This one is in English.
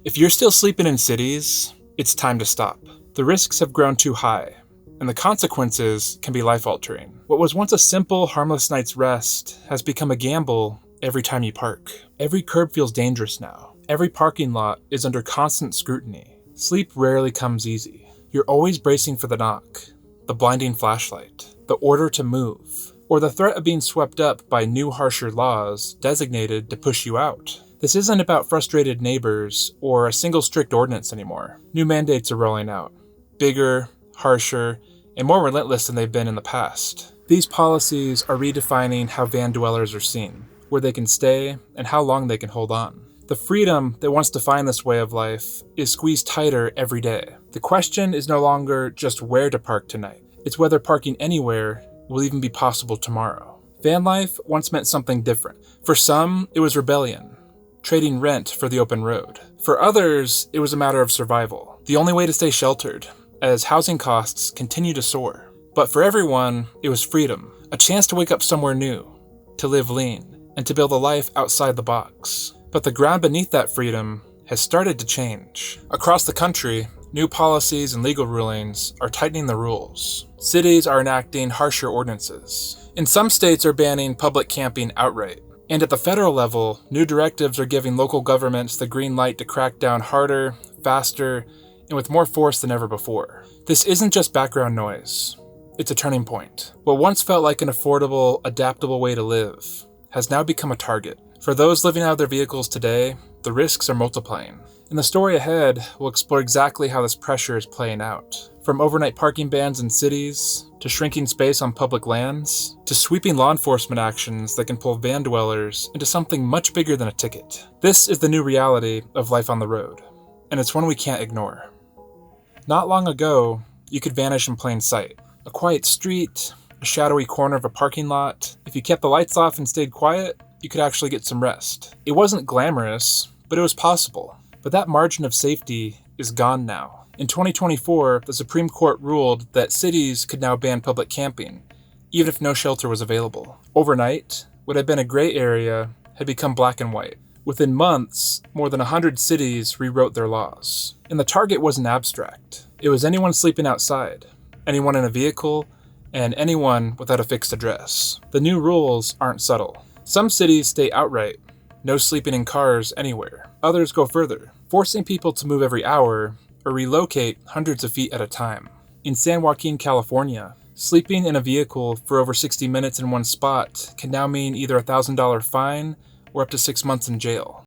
If you're still sleeping in cities, it's time to stop. The risks have grown too high, and the consequences can be life-altering. What was once a simple, harmless night's rest has become a gamble every time you park. Every curb feels dangerous now. Every parking lot is under constant scrutiny. Sleep rarely comes easy. You're always bracing for the knock, the blinding flashlight, the order to move, or the threat of being swept up by new harsher laws designated to push you out. This isn't about frustrated neighbors or a single strict ordinance anymore. New mandates are rolling out. Bigger, harsher, and more relentless than they've been in the past. These policies are redefining how van dwellers are seen, where they can stay, and how long they can hold on. The freedom that once defined this way of life is squeezed tighter every day. The question is no longer just where to park tonight. It's whether parking anywhere will even be possible tomorrow. Van life once meant something different. For some, it was rebellion, trading rent for the open road. For others, it was a matter of survival, the only way to stay sheltered, as housing costs continue to soar. But for everyone, it was freedom, a chance to wake up somewhere new, to live lean, and to build a life outside the box. But the ground beneath that freedom has started to change. Across the country, new policies and legal rulings are tightening the rules. Cities are enacting harsher ordinances. And some states are banning public camping outright. And at the federal level, new directives are giving local governments the green light to crack down harder, faster, and with more force than ever before. This isn't just background noise. It's a turning point. What once felt like an affordable, adaptable way to live has now become a target. For those living out of their vehicles today, the risks are multiplying. In the story ahead, we'll explore exactly how this pressure is playing out. From overnight parking bans in cities, to shrinking space on public lands, to sweeping law enforcement actions that can pull van dwellers into something much bigger than a ticket. This is the new reality of life on the road, and it's one we can't ignore. Not long ago, you could vanish in plain sight. A quiet street, a shadowy corner of a parking lot. If you kept the lights off and stayed quiet, you could actually get some rest. It wasn't glamorous, but it was possible. But that margin of safety is gone now. In 2024, the Supreme Court ruled that cities could now ban public camping, even if no shelter was available. Overnight, what had been a gray area had become black and white. Within months, more than 100 cities rewrote their laws. And the target wasn't abstract. It was anyone sleeping outside, anyone in a vehicle, and anyone without a fixed address. The new rules aren't subtle. Some cities state outright, no sleeping in cars anywhere. Others go further, forcing people to move every hour or relocate hundreds of feet at a time. In San Joaquin, California, sleeping in a vehicle for over 60 minutes in one spot can now mean either a $1,000 fine or up to 6 months in jail.